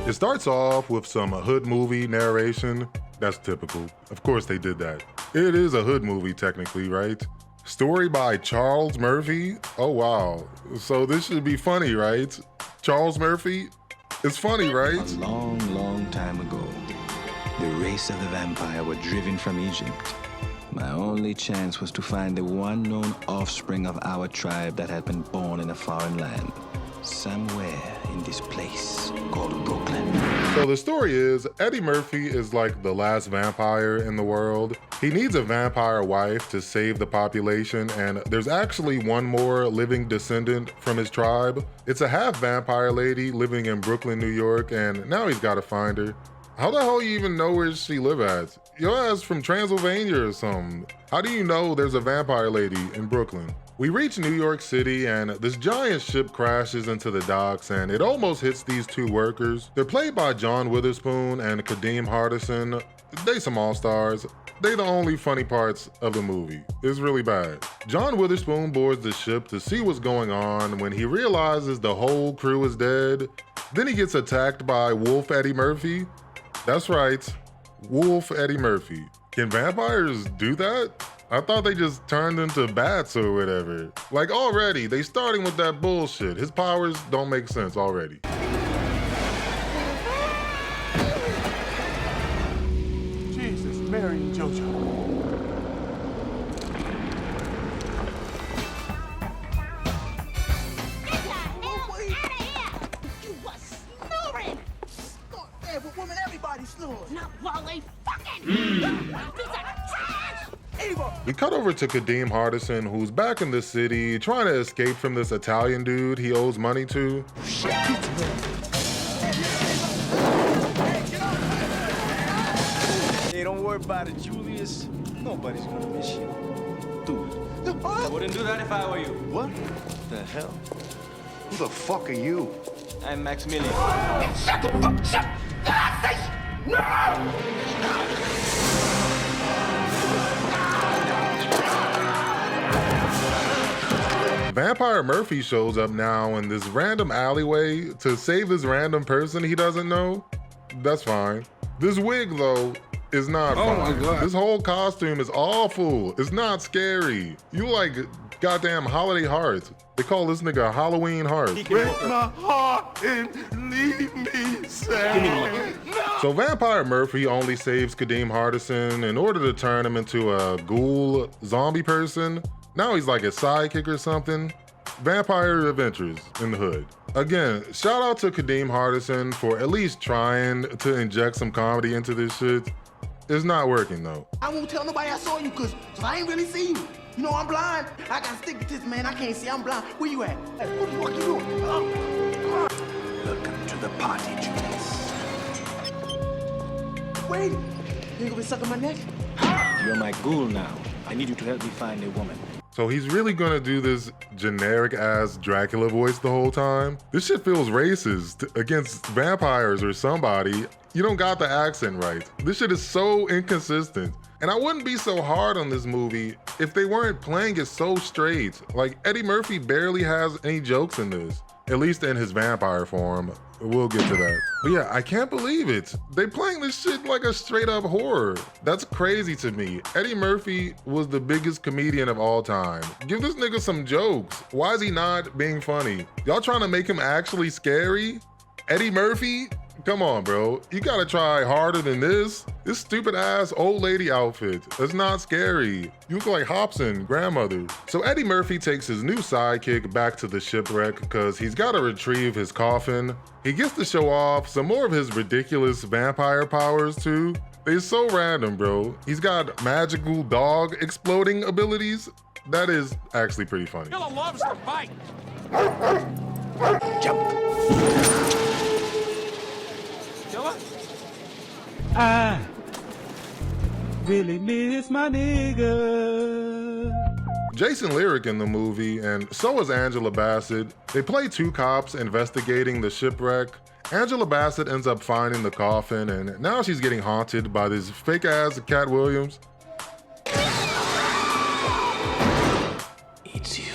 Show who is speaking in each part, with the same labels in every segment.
Speaker 1: It starts off with some hood movie narration. That's typical. Of course they did that. It is a hood movie technically, right? Story by Charles Murphy. Oh wow. So this should be funny, right? Charles Murphy? It's funny, right?
Speaker 2: A long, long time ago, the race of the vampire were driven from Egypt. My only chance was to find the one known offspring of our tribe that had been born in a foreign land. Somewhere in this place called Brooklyn.
Speaker 1: So the story is, Eddie Murphy is like the last vampire in the world. He needs a vampire wife to save the population, and there's actually one more living descendant from his tribe. It's a half vampire lady living in Brooklyn, New York, and now he's gotta find her. How the hell you even know where she live at? Your ass from Transylvania or something. How do you know there's a vampire lady in Brooklyn? We reach New York City and this giant ship crashes into the docks and it almost hits these two workers. They're played by John Witherspoon and Kadeem Hardison. They some all-stars. They the only funny parts of the movie. It's really bad. John Witherspoon boards the ship to see what's going on when he realizes the whole crew is dead. Then he gets attacked by Wolf Eddie Murphy. That's right, Wolf Eddie Murphy. Can vampires do that? I thought they just turned into bats or whatever. Like already, they starting with that bullshit. His powers don't make sense already.
Speaker 3: Jesus, Mary and JoJo. Woman, everybody snores.
Speaker 4: Not while they fucking piece of trash!
Speaker 3: Eva!
Speaker 1: We cut over to Kadeem Hardison, who's back in the city, trying to escape from this Italian dude he owes money to.
Speaker 5: Hey, don't worry about it, Julius. Nobody's gonna miss you. Dude, I wouldn't do that if I were you.
Speaker 6: What?
Speaker 5: The hell?
Speaker 6: Who the fuck are you?
Speaker 5: I'm Maximilian.
Speaker 4: Shut the fuck! Shut! No!
Speaker 1: Vampire Murphy shows up now in this random alleyway to save this random person he doesn't know. That's fine. This wig though is not fine.
Speaker 6: My God.
Speaker 1: This whole costume is awful. It's not scary. You like goddamn Holiday Heart. They call this nigga Halloween Heart.
Speaker 3: Break my heart and leave me sad.
Speaker 1: So Vampire Murphy only saves Kadeem Hardison in order to turn him into a ghoul zombie person. Now he's like a sidekick or something. Vampire Adventures in the hood. Again, shout out to Kadeem Hardison for at least trying to inject some comedy into this shit. It's not working though.
Speaker 3: I won't tell nobody I saw you, cause I ain't really see you. You know I'm blind. I gotta stick with this, man. I can't see. I'm blind. Where you at? Hey, what the fuck you doing?
Speaker 6: Welcome to the party, Julius.
Speaker 3: Wait. You ain't gonna be sucking my neck?
Speaker 2: You're my ghoul now. I need you to help me find a woman.
Speaker 1: So he's really gonna do this generic ass Dracula voice the whole time? This shit feels racist against vampires or somebody. You don't got the accent right. This shit is so inconsistent. And I wouldn't be so hard on this movie if they weren't playing it so straight. Like Eddie Murphy barely has any jokes in this, at least in his vampire form. We'll get to that. But yeah, I can't believe it. They playing this shit like a straight up horror. That's crazy to me. Eddie Murphy was the biggest comedian of all time. Give this nigga some jokes. Why is he not being funny? Y'all trying to make him actually scary? Eddie Murphy? Come on, bro. You gotta try harder than this. This stupid ass old lady outfit. It's not scary. You look like Hobson, grandmother. So Eddie Murphy takes his new sidekick back to the shipwreck because he's gotta retrieve his coffin. He gets to show off some more of his ridiculous vampire powers too. They're so random, bro. He's got magical dog exploding abilities. That is actually pretty funny.
Speaker 7: Killer loves to fight.
Speaker 6: Jump.
Speaker 7: Killer?
Speaker 8: I really miss my nigga.
Speaker 1: Jason Lyric in the movie, and so is Angela Bassett. They play two cops investigating the shipwreck. Angela Bassett ends up finding the coffin, and now she's getting haunted by this fake-ass Cat Williams.
Speaker 2: It's you.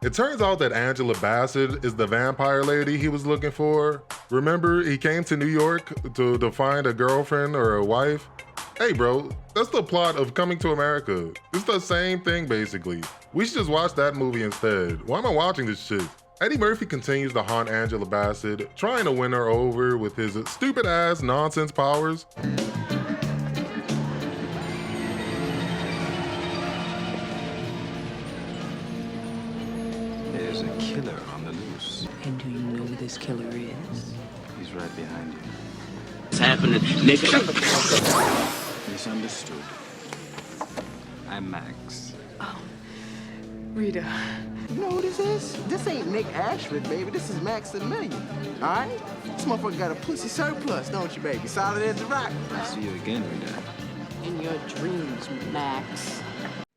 Speaker 1: It turns out that Angela Bassett is the vampire lady he was looking for. Remember, he came to New York to find a girlfriend or a wife? Hey bro, that's the plot of Coming to America. It's the same thing basically. We should just watch that movie instead. Why am I watching this shit? Eddie Murphy continues to haunt Angela Bassett, trying to win her over with his stupid ass nonsense powers.
Speaker 2: There's a killer on the loose.
Speaker 9: And do you know who this killer is?
Speaker 2: He's right behind you.
Speaker 9: What's happening, nigga?
Speaker 2: Misunderstood. I'm Max.
Speaker 9: Oh, Rita.
Speaker 3: You know who this is? This ain't Nick Ashford, baby. This is Maximilian. All right? This motherfucker got a pussy surplus, don't you, baby? Solid as a rock.
Speaker 2: I'll see you again, Rita.
Speaker 9: In your dreams, Max.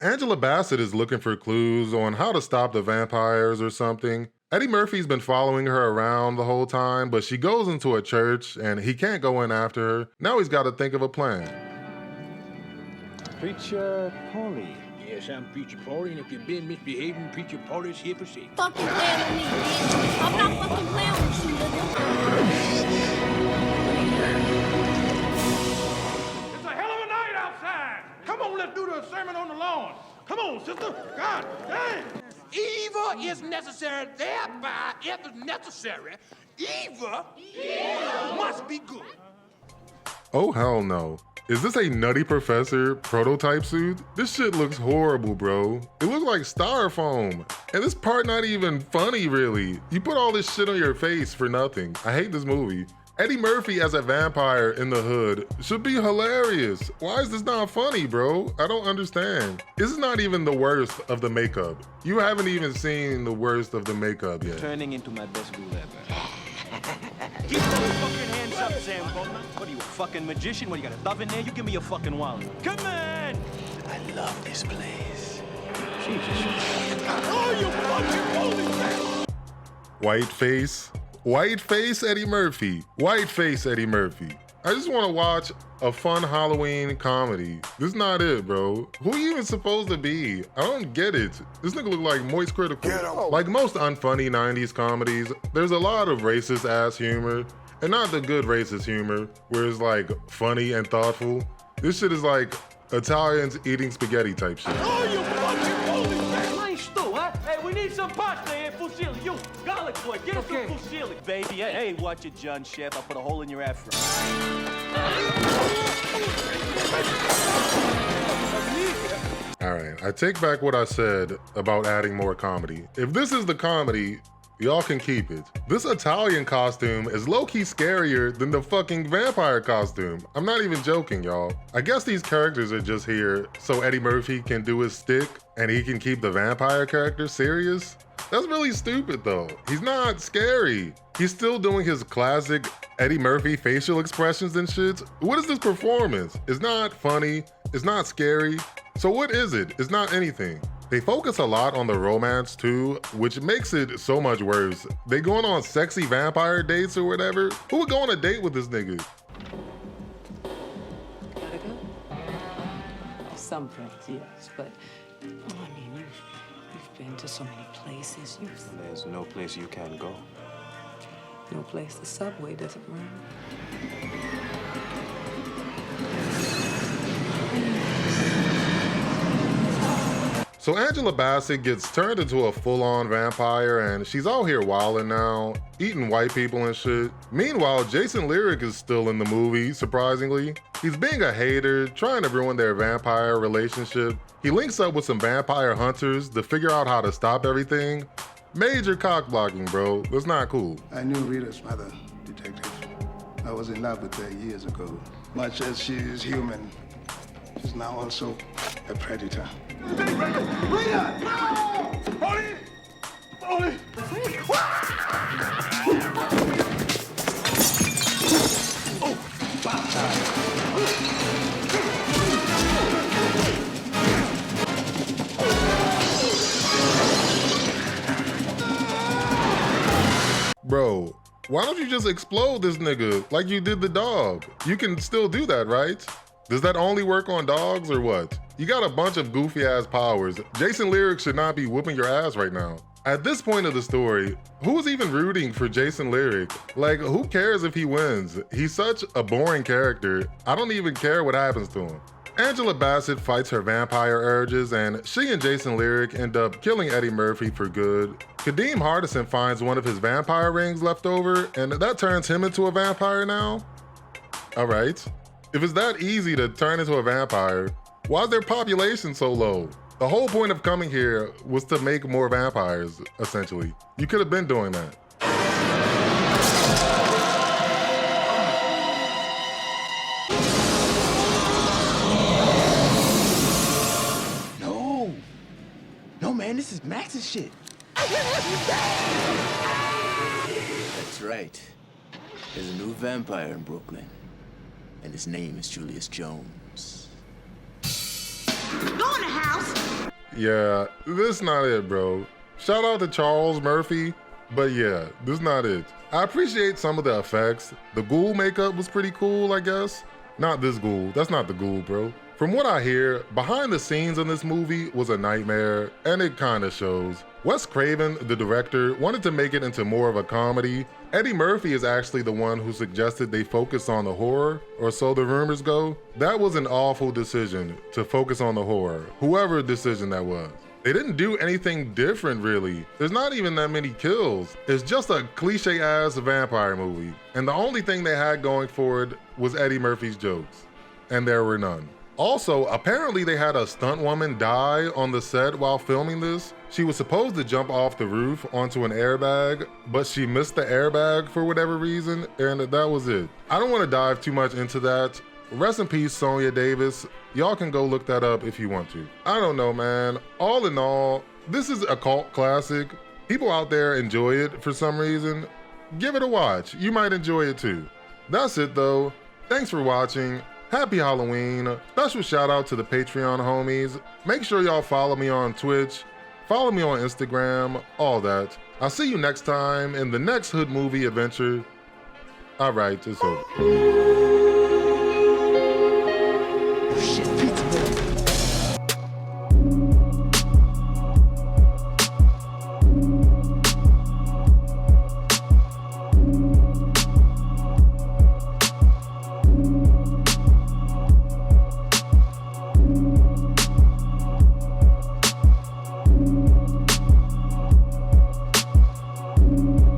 Speaker 1: Angela Bassett is looking for clues on how to stop the vampires or something. Eddie Murphy's been following her around the whole time, but she goes into a church and he can't go in after her. Now he's got to think of a plan.
Speaker 5: Preacher Paulie.
Speaker 7: Yes, I'm Preacher Paulie, and if you've been misbehaving, Preacher Paulie's here for safety.
Speaker 4: Fucking playing with me, bitch. I'm not fucking playing with you, nigga.
Speaker 7: It's a hell of a night outside. Come on, let's do the sermon on the lawn. Come on, sister. God damn. Evil is necessary, thereby, if it's necessary, evil must be good.
Speaker 1: Oh hell no. Is this a Nutty Professor prototype suit? This shit looks horrible, bro. It looks like styrofoam. And this part not even funny, really. You put all this shit on your face for nothing. I hate this movie. Eddie Murphy as a vampire in the hood should be hilarious. Why is this not funny, bro? I don't understand. This is not even the worst of the makeup. You haven't even seen the worst of the makeup yet.
Speaker 2: Turning into my best rule ever.
Speaker 5: Keep those fucking hands up, Sam Goldman. What are you, a fucking magician? What, you got a dove in there? You give me your fucking wallet. Come on!
Speaker 2: I love this place.
Speaker 5: Oh, you fucking holy man!
Speaker 1: White face. White face Eddie Murphy. White face Eddie Murphy. I just want to watch a fun Halloween comedy. This is not it, bro. Who are you even supposed to be? I don't get it. This nigga look like Moist Critical. Like most unfunny 90s comedies, there's a lot of racist ass humor, and not the good racist humor, where it's like funny and thoughtful. This shit is like Italians eating spaghetti type shit.
Speaker 5: Oh, you fucking holy man! Nice too, huh? Hey, we need some pasta here, fusilli. You, garlic boy, get us some fusilli. Baby, hey, watch it, John Chef. I'll put a hole in your afro.
Speaker 1: All right, I take back what I said about adding more comedy. If this is the comedy, y'all can keep it. This Italian costume is low-key scarier than the fucking vampire costume. I'm not even joking, y'all. I guess these characters are just here so Eddie Murphy can do his stick and he can keep the vampire character serious. That's really stupid though. He's not scary. He's still doing his classic Eddie Murphy facial expressions and shit. What is this performance? It's not funny. It's not scary. So what is it? It's not anything. They focus a lot on the romance too, which makes it so much worse. They going on sexy vampire dates or whatever. Who would go on a date with this nigga?
Speaker 9: Gotta go? Some friends, yes, but I mean, you've been to so many places.
Speaker 2: There's no place you can go.
Speaker 9: No place the subway doesn't run.
Speaker 1: So Angela Bassett gets turned into a full-on vampire and she's out here wilding now, eating white people and shit. Meanwhile, Jason Lyric is still in the movie, surprisingly. He's being a hater, trying to ruin their vampire relationship. He links up with some vampire hunters to figure out how to stop everything. Major cock blocking, bro. That's not cool.
Speaker 10: I knew Rita's mother, Detective. I was in love with her years ago. Much as she is human, she's now also a predator.
Speaker 3: Rita! No!
Speaker 7: Paulie! Paulie!
Speaker 1: Bro, why don't you just explode this nigga like you did the dog? You can still do that, right? Does that only work on dogs or what? You got a bunch of goofy ass powers. Jason Lyric should not be whooping your ass right now. At this point of the story, who's even rooting for Jason Lyric? Like, who cares if he wins? He's such a boring character. I don't even care what happens to him. Angela Bassett fights her vampire urges, and she and Jason Lyric end up killing Eddie Murphy for good. Kadeem Hardison finds one of his vampire rings left over, and that turns him into a vampire now? All right. If it's that easy to turn into a vampire, why is their population so low? The whole point of coming here was to make more vampires, essentially. You could have been doing that.
Speaker 3: No, man, this is Max's shit. That's right. There's a new vampire in Brooklyn, and his name is Julius Jones.
Speaker 4: Go in the house.
Speaker 1: Yeah, this not it, bro. Shout out to Charles Murphy, but yeah, this not it. I appreciate some of the effects. The ghoul makeup was pretty cool, I guess. Not this ghoul, that's not the ghoul, bro. From what I hear, behind the scenes in this movie was a nightmare, and it kinda shows. Wes Craven, the director, wanted to make it into more of a comedy. Eddie Murphy is actually the one who suggested they focus on the horror, or so the rumors go. That was an awful decision, to focus on the horror, whoever decision that was. They didn't do anything different, really. There's not even that many kills. It's just a cliche-ass vampire movie. And the only thing they had going for it was Eddie Murphy's jokes. And there were none. Also, apparently they had a stunt woman die on the set while filming this. She was supposed to jump off the roof onto an airbag, but she missed the airbag for whatever reason, and that was it. I don't want to dive too much into that. Rest in peace, Sonia Davis. Y'all can go look that up if you want to. I don't know, man. All in all, this is a cult classic. People out there enjoy it for some reason. Give it a watch. You might enjoy it too. That's it though. Thanks for watching. Happy Halloween. Special shout out to the Patreon homies. Make sure y'all follow me on Twitch. Follow me on Instagram, all that. I'll see you next time in the next Hood movie adventure. All right, it's over.